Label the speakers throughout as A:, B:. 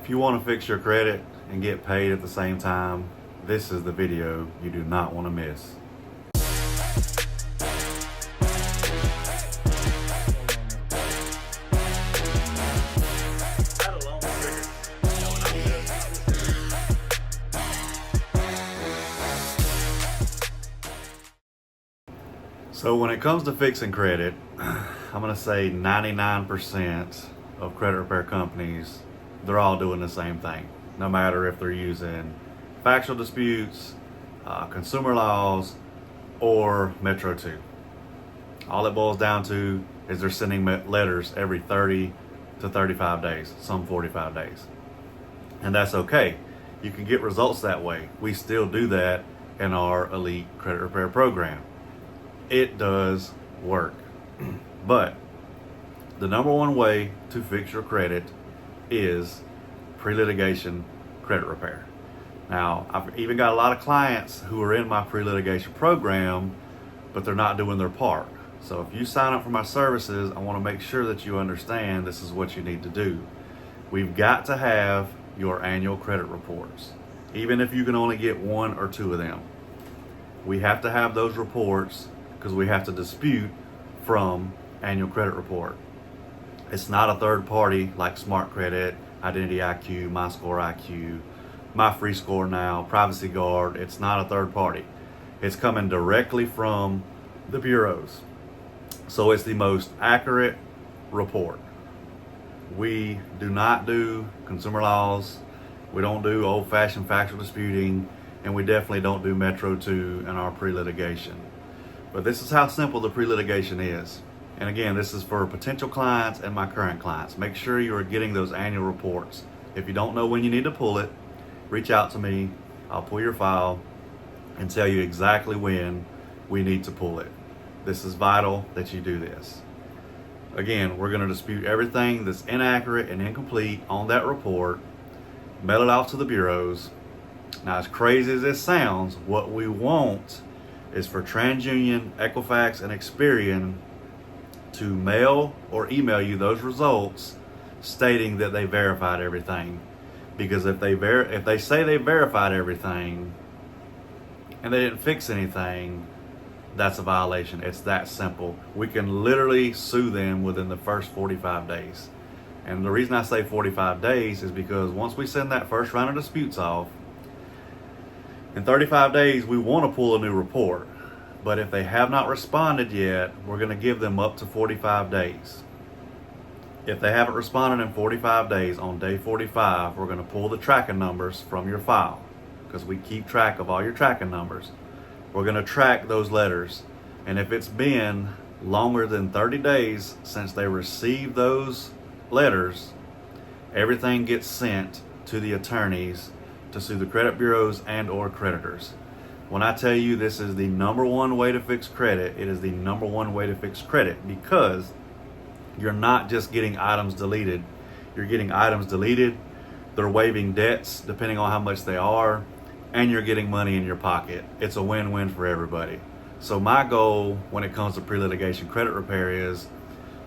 A: If you want to fix your credit and get paid at the same time, this is the video you do not want to miss. So when it comes to fixing credit, I'm going to say 99% of credit repair companies, they're all doing the same thing. No matter if they're using factual disputes, consumer laws, or Metro 2. All it boils down to is they're sending letters every 30 to 35 days, some 45 days. And that's okay. You can get results that way. We still do that in our Elite Credit Repair program. It does work. But the number one way to fix your credit is pre-litigation credit repair. Now, I've even got a lot of clients who are in my pre-litigation program, but they're not doing their part. So if you sign up for my services, I want to make sure that you understand this is what you need to do. We've got to have your annual credit reports, even if you can only get one or two of them. We have to have those reports because we have to dispute from annual credit report. It's not a third party like Smart Credit, Identity IQ, My Score IQ, My Free Score Now, Privacy Guard. It's not a third party. It's coming directly from the bureaus. So it's the most accurate report. We do not do consumer laws. We don't do old-fashioned factual disputing, and we definitely don't do Metro 2 in our pre-litigation. But this is how simple the pre-litigation is. And again, this is for potential clients and my current clients. Make sure you are getting those annual reports. If you don't know when you need to pull it, reach out to me. I'll pull your file and tell you exactly when we need to pull it. This is vital that you do this. Again, we're going to dispute everything that's inaccurate and incomplete on that report, mail it off to the bureaus. Now, as crazy as this sounds, what we want is for TransUnion, Equifax, and Experian to mail or email you those results stating that they verified everything. Because if they say they verified everything and they didn't fix anything, that's a violation. It's that simple. We can literally sue them within the first 45 days. And the reason I say 45 days is because once we send that first round of disputes off, in 35 days, we want to pull a new report. But if they have not responded yet, we're going to give them up to 45 days. If they haven't responded in 45 days, on day 45, we're going to pull the tracking numbers from your file because we keep track of all your tracking numbers. We're going to track those letters. And if it's been longer than 30 days since they received those letters, everything gets sent to the attorneys to sue the credit bureaus and or creditors. When I tell you this is the number one way to fix credit, it is the number one way to fix credit because you're not just getting items deleted. You're getting items deleted, they're waiving debts depending on how much they are, and you're getting money in your pocket. It's a win-win for everybody. So my goal when it comes to pre-litigation credit repair is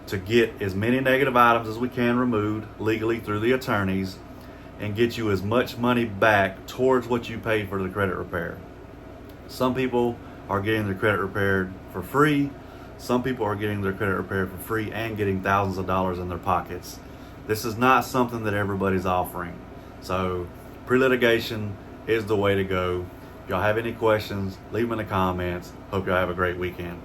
A: to get as many negative items as we can removed legally through the attorneys and get you as much money back towards what you paid for the credit repair. Some people are getting their credit repaired for free. Some people are getting their credit repaired for free and getting thousands of dollars in their pockets. This is not something that everybody's offering. So pre-litigation is the way to go. If y'all have any questions, leave them in the comments. Hope y'all have a great weekend.